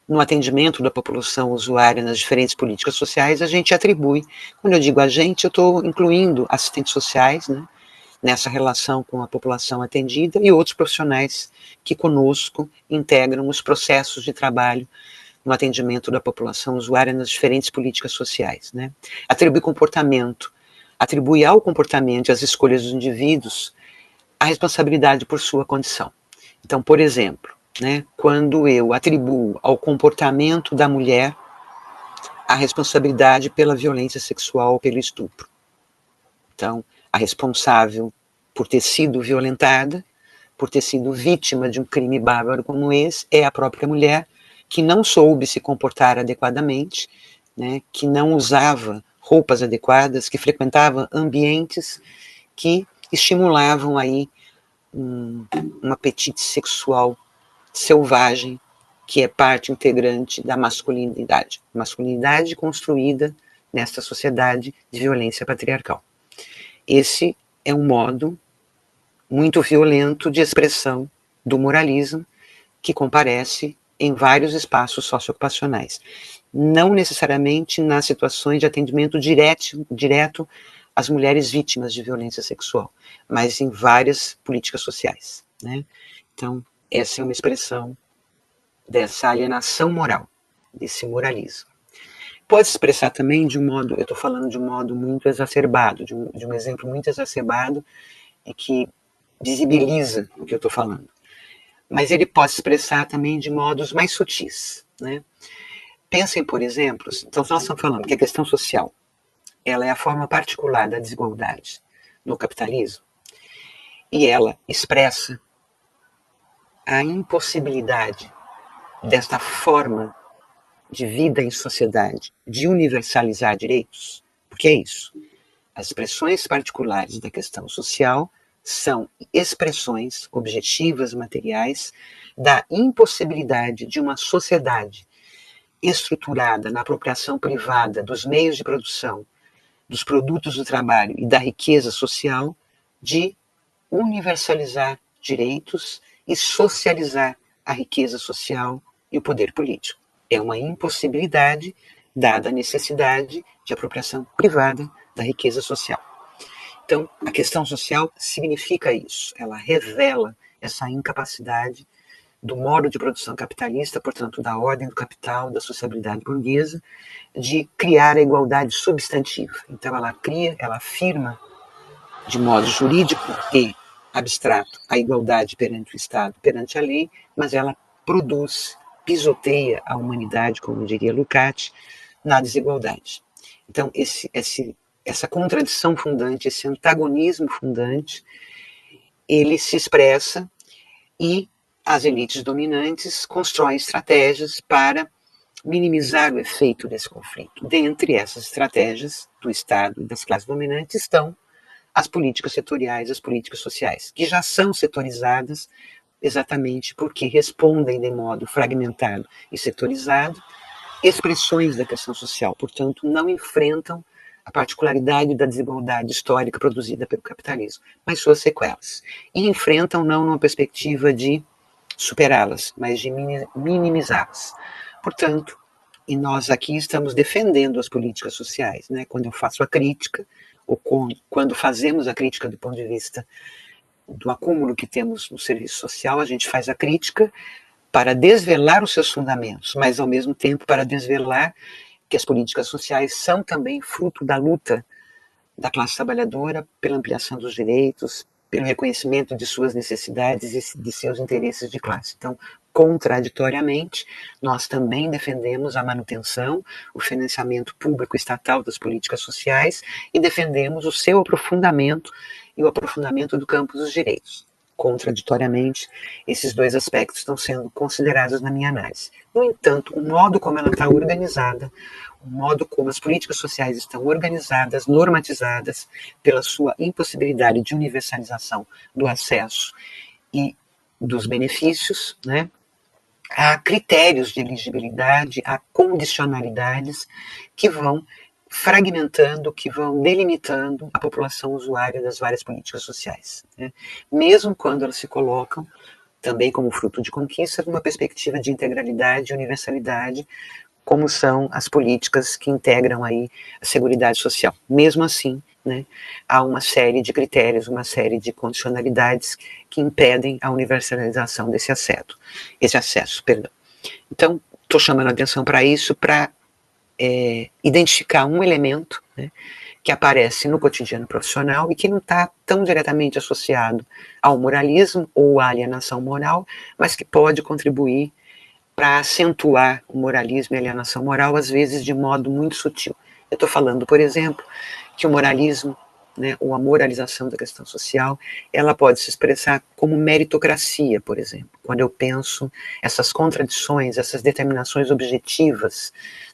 B: no atendimento da população usuária nas diferentes políticas sociais, a gente atribui, quando eu digo a gente, eu estou incluindo assistentes sociais, né, nessa relação com a população atendida e outros profissionais que conosco integram os processos de trabalho no atendimento da população usuária nas diferentes políticas sociais. Né. Atribui ao comportamento e às escolhas dos indivíduos a responsabilidade por sua condição. Então, por exemplo, né, quando eu atribuo ao comportamento da mulher a responsabilidade pela violência sexual ou pelo estupro. Então, a responsável por ter sido violentada, por ter sido vítima de um crime bárbaro como esse, é a própria mulher que não soube se comportar adequadamente, né, que não usava roupas adequadas, que frequentava ambientes que estimulavam aí um apetite sexual selvagem, que é parte integrante da masculinidade construída nesta sociedade de violência patriarcal. Esse é um modo muito violento de expressão do moralismo que comparece em vários espaços socioocupacionais, não necessariamente nas situações de atendimento direto às mulheres vítimas de violência sexual, mas em várias políticas sociais, né? Então, essa é uma expressão dessa alienação moral, desse moralismo. Pode se expressar também de um modo, eu estou falando de um modo muito exacerbado, de um exemplo muito exacerbado e que visibiliza o que eu estou falando. Mas ele pode se expressar também de modos mais sutis, né? Pensem, por exemplo, então nós estamos falando que a questão social, ela é a forma particular da desigualdade no capitalismo, e ela expressa a impossibilidade desta forma de vida em sociedade de universalizar direitos, porque é isso. As expressões particulares da questão social são expressões objetivas, materiais, da impossibilidade de uma sociedade estruturada na apropriação privada dos meios de produção, dos produtos do trabalho e da riqueza social, de universalizar direitos e socializar a riqueza social e o poder político. É uma impossibilidade, dada a necessidade de apropriação privada da riqueza social. Então, a questão social significa isso. Ela revela essa incapacidade do modo de produção capitalista, portanto, da ordem do capital, da sociabilidade burguesa, de criar a igualdade substantiva. Então, ela afirma de modo jurídico e abstrato a igualdade perante o Estado, perante a lei, mas ela produz, pisoteia a humanidade, como diria Lukács, na desigualdade. Então, essa contradição fundante, esse antagonismo fundante, ele se expressa e as elites dominantes constroem estratégias para minimizar o efeito desse conflito. Dentre essas estratégias do Estado e das classes dominantes estão as políticas setoriais, as políticas sociais, que já são setorizadas exatamente porque respondem de modo fragmentado e setorizado expressões da questão social, portanto, não enfrentam a particularidade da desigualdade histórica produzida pelo capitalismo, mas suas sequelas. E enfrentam não numa perspectiva de superá-las, mas de minimizá-las. Portanto, e nós aqui estamos defendendo as políticas sociais, né? Quando eu faço a crítica, ou quando fazemos a crítica do ponto de vista do acúmulo que temos no serviço social, a gente faz a crítica para desvelar os seus fundamentos, mas ao mesmo tempo para desvelar que as políticas sociais são também fruto da luta da classe trabalhadora pela ampliação dos direitos, pelo reconhecimento de suas necessidades e de seus interesses de classe. Então, contraditoriamente, nós também defendemos a manutenção, o financiamento público estatal das políticas sociais e defendemos o seu aprofundamento e o aprofundamento do campo dos direitos. Contraditoriamente, esses dois aspectos estão sendo considerados na minha análise. No entanto, o modo como ela está organizada, o modo como as políticas sociais estão organizadas, normatizadas, pela sua impossibilidade de universalização do acesso e dos benefícios, né? Há critérios de elegibilidade, há condicionalidades que vão fragmentando, que vão delimitando a população usuária das várias políticas sociais, né? Mesmo quando elas se colocam também como fruto de conquista, numa perspectiva de integralidade e universalidade, como são as políticas que integram aí a Seguridade Social. Mesmo assim, né, há uma série de critérios, uma série de condicionalidades que impedem a universalização desse acesso. Então, estou chamando a atenção para isso, para identificar um elemento, né, que aparece no cotidiano profissional e que não está tão diretamente associado ao moralismo ou à alienação moral, mas que pode contribuir para acentuar o moralismo e a alienação moral, às vezes de modo muito sutil. Eu estou falando, por exemplo, que o moralismo, né, ou a moralização da questão social, ela pode se expressar como meritocracia, por exemplo. Quando eu penso essas contradições, essas determinações objetivas,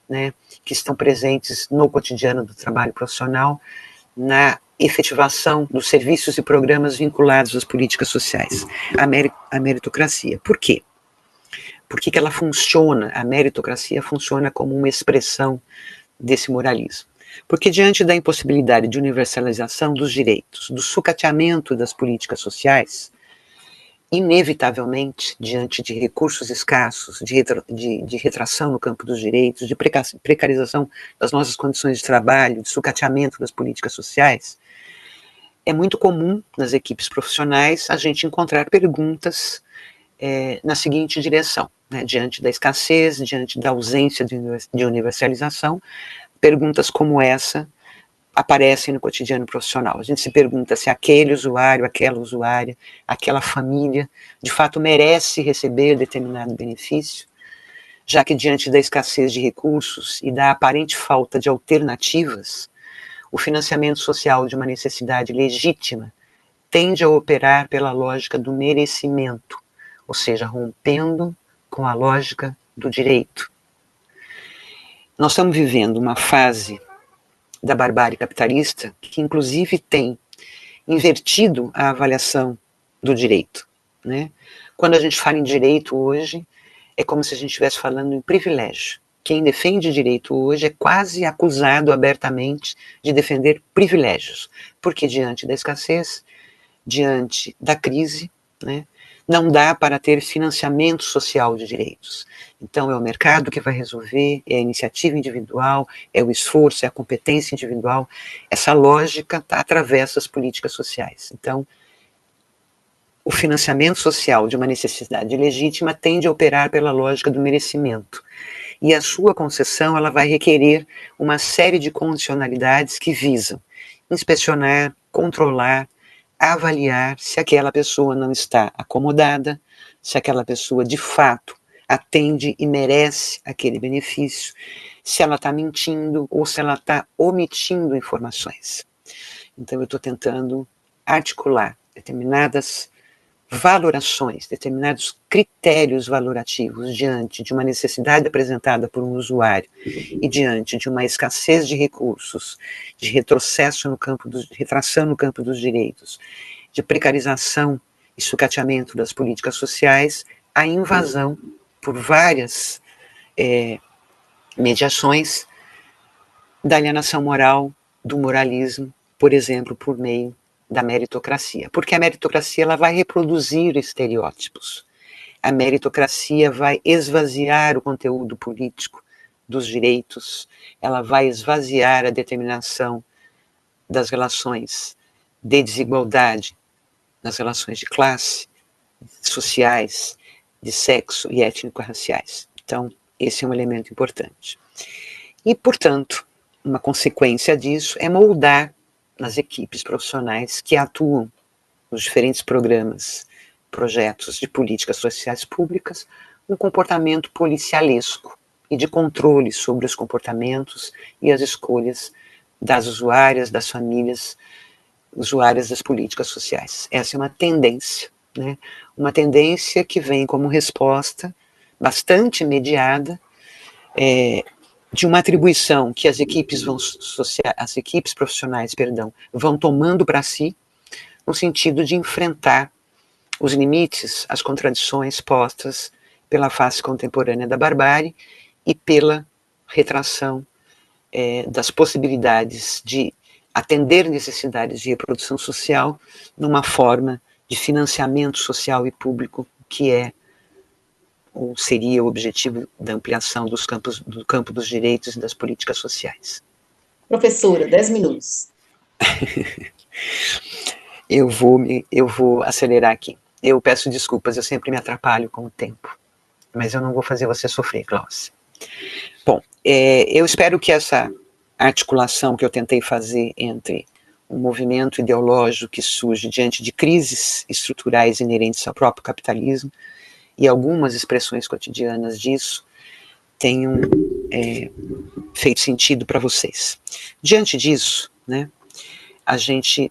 B: né, que estão presentes no cotidiano do trabalho profissional, na efetivação dos serviços e programas vinculados às políticas sociais, a meritocracia. Por quê? Por que ela funciona? A meritocracia funciona como uma expressão desse moralismo. Porque diante da impossibilidade de universalização dos direitos, do sucateamento das políticas sociais, inevitavelmente, diante de recursos escassos, de retração no campo dos direitos, de precarização das nossas condições de trabalho, de sucateamento das políticas sociais, é muito comum nas equipes profissionais a gente encontrar perguntas na seguinte direção, né, diante da escassez, diante da ausência de universalização, perguntas como essa aparecem no cotidiano profissional. A gente se pergunta se aquele usuário, aquela usuária, aquela família, de fato merece receber determinado benefício, já que diante da escassez de recursos e da aparente falta de alternativas, o financiamento social de uma necessidade legítima tende a operar pela lógica do merecimento, ou seja, rompendo com a lógica do direito. Nós estamos vivendo uma fase da barbárie capitalista que, inclusive, tem invertido a avaliação do direito, né? Quando a gente fala em direito hoje, é como se a gente estivesse falando em privilégio. Quem defende direito hoje é quase acusado abertamente de defender privilégios, porque diante da escassez, diante da crise, né, não dá para ter financiamento social de direitos. Então é o mercado que vai resolver, é a iniciativa individual, é o esforço, é a competência individual. Essa lógica atravessa as políticas sociais. Então, o financiamento social de uma necessidade legítima tende a operar pela lógica do merecimento. E a sua concessão, ela vai requerer uma série de condicionalidades que visam inspecionar, controlar, avaliar se aquela pessoa não está acomodada, se aquela pessoa de fato atende e merece aquele benefício, se ela está mentindo ou se ela está omitindo informações. Então eu estou tentando articular determinadas valorações, determinados critérios valorativos diante de uma necessidade apresentada por um usuário e diante de uma escassez de recursos, de retrocesso no campo retração no campo dos direitos, de precarização e sucateamento das políticas sociais, a invasão por várias mediações da alienação moral, do moralismo, por exemplo, por meio da meritocracia, porque a meritocracia ela vai reproduzir estereótipos, a meritocracia vai esvaziar o conteúdo político dos direitos, ela vai esvaziar a determinação das relações de desigualdade, nas relações de classe, sociais, de sexo e étnico-raciais. Então, esse é um elemento importante. E, portanto, uma consequência disso é moldar nas equipes profissionais que atuam nos diferentes programas, projetos de políticas sociais públicas, um comportamento policialesco e de controle sobre os comportamentos e as escolhas das usuárias, das famílias, usuárias das políticas sociais. Essa é uma tendência, né? Uma tendência que vem como resposta bastante mediada de uma atribuição que as equipes profissionais, vão tomando para si, no sentido de enfrentar os limites, as contradições postas pela face contemporânea da barbárie e pela retração das possibilidades de atender necessidades de reprodução social numa forma de financiamento social e público que é ou seria o objetivo da ampliação do campo dos direitos e das políticas sociais.
A: Professora, 10 minutos.
B: Eu vou acelerar aqui. Eu peço desculpas, eu sempre me atrapalho com o tempo, mas eu não vou fazer você sofrer, Glaucia. Bom, eu espero que essa articulação que eu tentei fazer entre um movimento ideológico que surge diante de crises estruturais inerentes ao próprio capitalismo e algumas expressões cotidianas disso tenham feito sentido para vocês. Diante disso, né,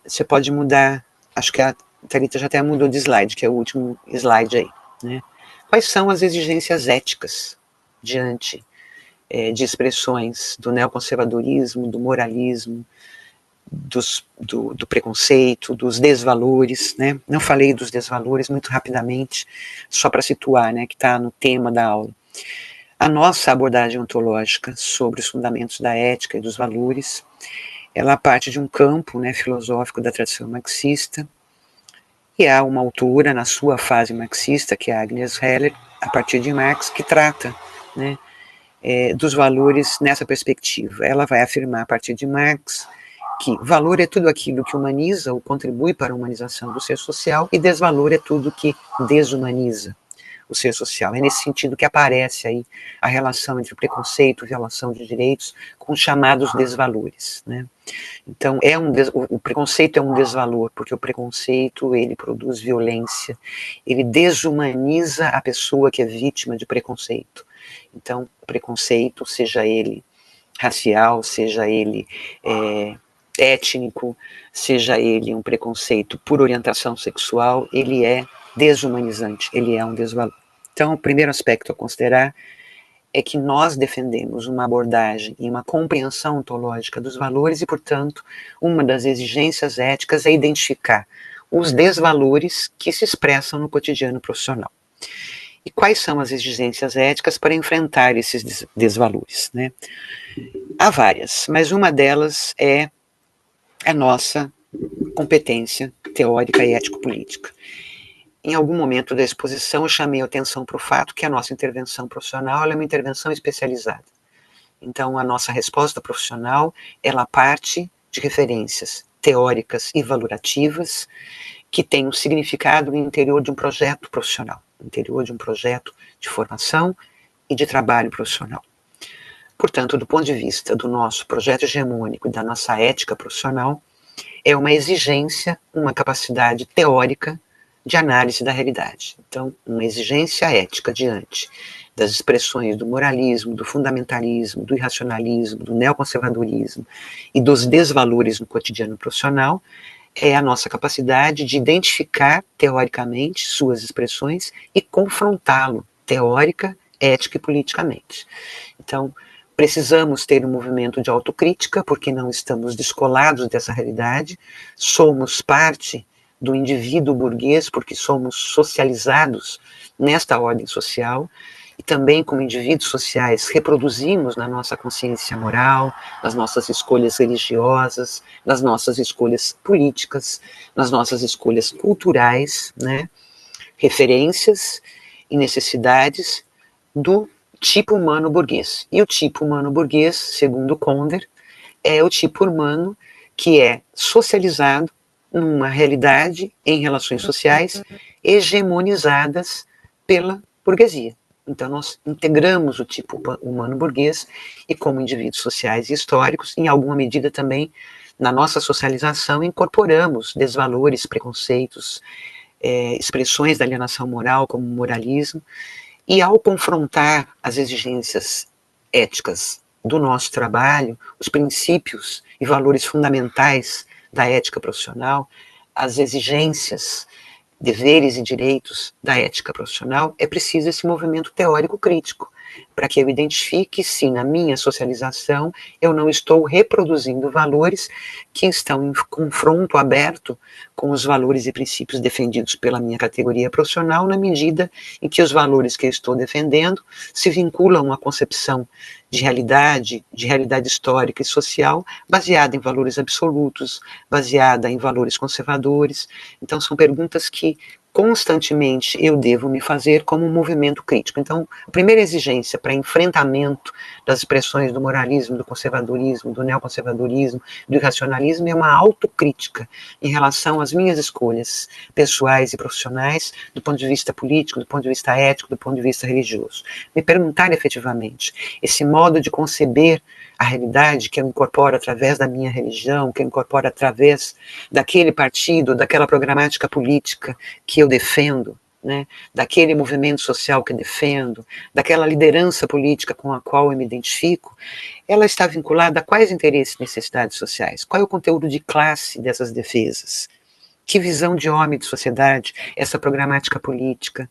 B: você pode mudar, acho que a Thalita já até mudou de slide, que é o último slide aí, né? Quais são as exigências éticas diante de expressões do neoconservadorismo, do moralismo, do preconceito, dos desvalores, né? Não falei dos desvalores muito rapidamente, só para situar, né, que está no tema da aula. A nossa abordagem ontológica sobre os fundamentos da ética e dos valores, ela parte de um campo, né, filosófico da tradição marxista, e há uma autora na sua fase marxista, que é a Agnes Heller, a partir de Marx, que trata, né, dos valores nessa perspectiva. Ela vai afirmar a partir de Marx que valor é tudo aquilo que humaniza ou contribui para a humanização do ser social e desvalor é tudo que desumaniza o ser social. É nesse sentido que aparece aí a relação entre preconceito, violação de direitos, com os chamados desvalores, né? Então, o preconceito é um desvalor, porque o preconceito, ele produz violência, ele desumaniza a pessoa que é vítima de preconceito. Então, o preconceito, seja ele racial, seja ele étnico, seja ele um preconceito por orientação sexual, ele é desumanizante, ele é um desvalor. Então, o primeiro aspecto a considerar é que nós defendemos uma abordagem e uma compreensão ontológica dos valores e, portanto, uma das exigências éticas é identificar os desvalores que se expressam no cotidiano profissional. E quais são as exigências éticas para enfrentar esses desvalores, né? Há várias, mas uma delas é a nossa competência teórica e ético-política. Em algum momento da exposição, eu chamei a atenção para o fato que a nossa intervenção profissional é uma intervenção especializada. Então, a nossa resposta profissional, ela parte de referências teóricas e valorativas que têm um significado no interior de um projeto profissional, no interior de um projeto de formação e de trabalho profissional. Portanto, do ponto de vista do nosso projeto hegemônico e da nossa ética profissional, é uma exigência, uma capacidade teórica de análise da realidade. Então, uma exigência ética diante das expressões do moralismo, do fundamentalismo, do irracionalismo, do neoconservadorismo e dos desvalores no cotidiano profissional, é a nossa capacidade de identificar teoricamente suas expressões e confrontá-lo teórica, ética e politicamente. Então, precisamos ter um movimento de autocrítica, porque não estamos descolados dessa realidade, somos parte do indivíduo burguês, porque somos socializados nesta ordem social, e também como indivíduos sociais reproduzimos na nossa consciência moral, nas nossas escolhas religiosas, nas nossas escolhas políticas, nas nossas escolhas culturais, né, referências e necessidades do tipo humano burguês. E o tipo humano burguês, segundo Konder, é o tipo humano que é socializado numa realidade em relações sociais hegemonizadas pela burguesia. Então, nós integramos o tipo humano burguês e, como indivíduos sociais e históricos, em alguma medida também, na nossa socialização, incorporamos desvalores, preconceitos, expressões da alienação moral, como moralismo, e ao confrontar as exigências éticas do nosso trabalho, os princípios e valores fundamentais da ética profissional, as exigências, deveres e direitos da ética profissional, é preciso esse movimento teórico crítico, para que eu identifique se na minha socialização eu não estou reproduzindo valores que estão em confronto aberto com os valores e princípios defendidos pela minha categoria profissional, na medida em que os valores que eu estou defendendo se vinculam a uma concepção de realidade histórica e social, baseada em valores absolutos, baseada em valores conservadores. Então, são perguntas que constantemente eu devo me fazer como um movimento crítico. Então, a primeira exigência para enfrentamento das expressões do moralismo, do conservadorismo, do neoconservadorismo, do irracionalismo é uma autocrítica em relação às minhas escolhas pessoais e profissionais, do ponto de vista político, do ponto de vista ético, do ponto de vista religioso. Me perguntar efetivamente, esse modo de conceber a realidade que eu incorporo através da minha religião, que eu incorporo através daquele partido, daquela programática política que eu defendo, né, daquele movimento social que eu defendo, daquela liderança política com a qual eu me identifico, ela está vinculada a quais interesses e necessidades sociais? Qual é o conteúdo de classe dessas defesas? Que visão de homem e de sociedade essa programática política,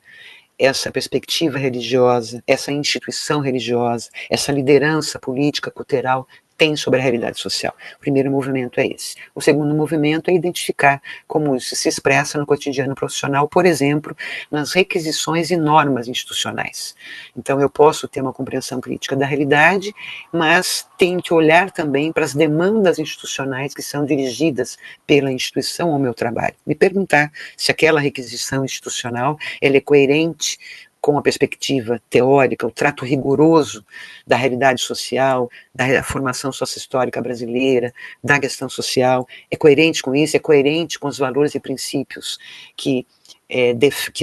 B: essa perspectiva religiosa, essa instituição religiosa, essa liderança política, cultural, tem sobre a realidade social? O primeiro movimento é esse. O segundo movimento é identificar como isso se expressa no cotidiano profissional, por exemplo, nas requisições e normas institucionais. Então, eu posso ter uma compreensão crítica da realidade, mas tenho que olhar também para as demandas institucionais que são dirigidas pela instituição ao meu trabalho. Me perguntar se aquela requisição institucional ela é coerente com a perspectiva teórica, o trato rigoroso da realidade social, da formação sociohistórica brasileira, da questão social, é coerente com isso, é coerente com os valores e princípios que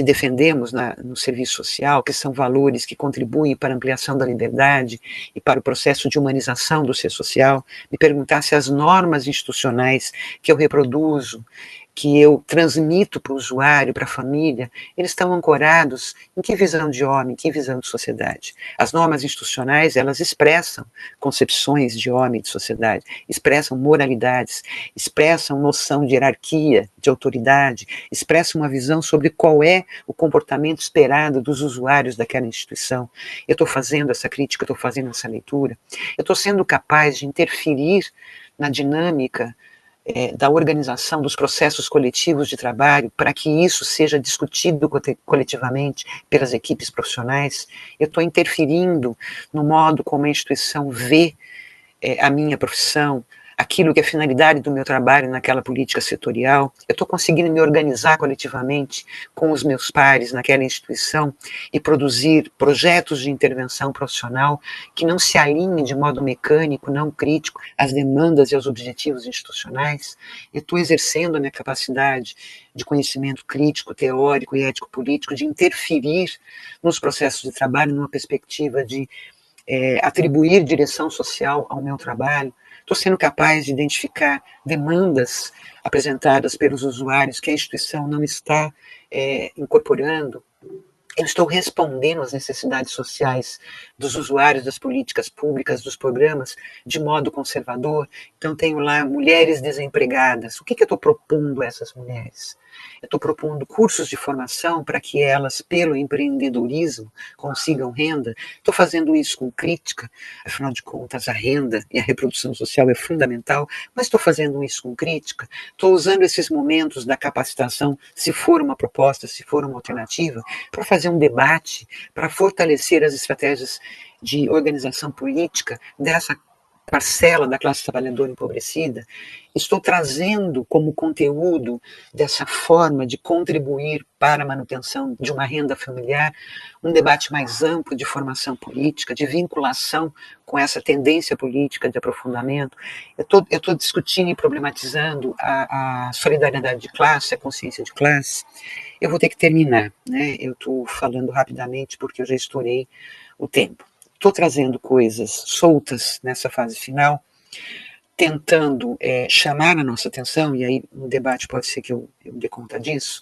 B: defendemos no serviço social, que são valores que contribuem para a ampliação da liberdade e para o processo de humanização do ser social. Me perguntar se as normas institucionais que eu reproduzo que eu transmito para o usuário, para a família, eles estão ancorados em que visão de homem, que visão de sociedade. As normas institucionais, elas expressam concepções de homem e de sociedade, expressam moralidades, expressam noção de hierarquia, de autoridade, expressam uma visão sobre qual é o comportamento esperado dos usuários daquela instituição. Eu estou fazendo essa crítica, eu estou fazendo essa leitura, eu estou sendo capaz de interferir na dinâmica da organização dos processos coletivos de trabalho, para que isso seja discutido coletivamente pelas equipes profissionais. Eu estou interferindo no modo como a instituição vê a minha profissão, aquilo que é a finalidade do meu trabalho naquela política setorial. Eu estou conseguindo me organizar coletivamente com os meus pares naquela instituição e produzir projetos de intervenção profissional que não se alinhem de modo mecânico, não crítico, às demandas e aos objetivos institucionais. Eu estou exercendo a minha capacidade de conhecimento crítico, teórico e ético-político, de interferir nos processos de trabalho numa perspectiva de atribuir direção social ao meu trabalho. Estou sendo capaz de identificar demandas apresentadas pelos usuários que a instituição não está incorporando. Eu estou respondendo às necessidades sociais dos usuários das políticas públicas, dos programas, de modo conservador. Então, tenho lá mulheres desempregadas. O que eu estou propondo a essas mulheres? Eu estou propondo cursos de formação para que elas, pelo empreendedorismo, consigam renda. Estou fazendo isso com crítica, afinal de contas, a renda e a reprodução social é fundamental, mas estou fazendo isso com crítica. Estou usando esses momentos da capacitação, se for uma proposta, se for uma alternativa, para fazer um debate, para fortalecer as estratégias de organização política dessa parcela da classe trabalhadora empobrecida. Estou trazendo como conteúdo dessa forma de contribuir para a manutenção de uma renda familiar um debate mais amplo de formação política, de vinculação com essa tendência política de aprofundamento. Eu estou discutindo e problematizando a solidariedade de classe, a consciência de classe. Eu vou ter que terminar, né? Eu estou falando rapidamente porque eu já estourei o tempo. Estou trazendo coisas soltas nessa fase final, tentando chamar a nossa atenção, e aí no debate pode ser que eu dê conta disso,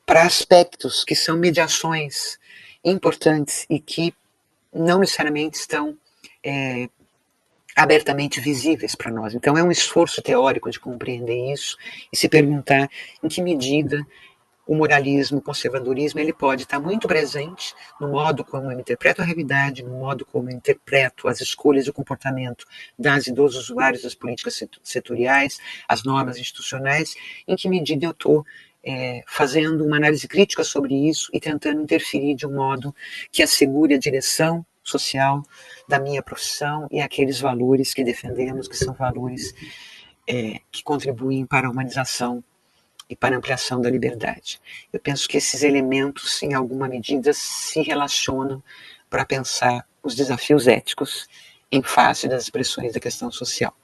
B: para aspectos que são mediações importantes e que não necessariamente estão abertamente visíveis para nós. Então é um esforço teórico de compreender isso e se perguntar em que medida o moralismo, o conservadorismo, ele pode estar muito presente no modo como eu interpreto a realidade, no modo como eu interpreto as escolhas e o comportamento das e dos usuários das políticas setoriais, as normas institucionais, em que medida eu estou fazendo uma análise crítica sobre isso e tentando interferir de um modo que assegure a direção social da minha profissão e aqueles valores que defendemos, que são valores que contribuem para a humanização e para a ampliação da liberdade. Eu penso que esses elementos, em alguma medida, se relacionam para pensar os desafios éticos em face das expressões da questão social.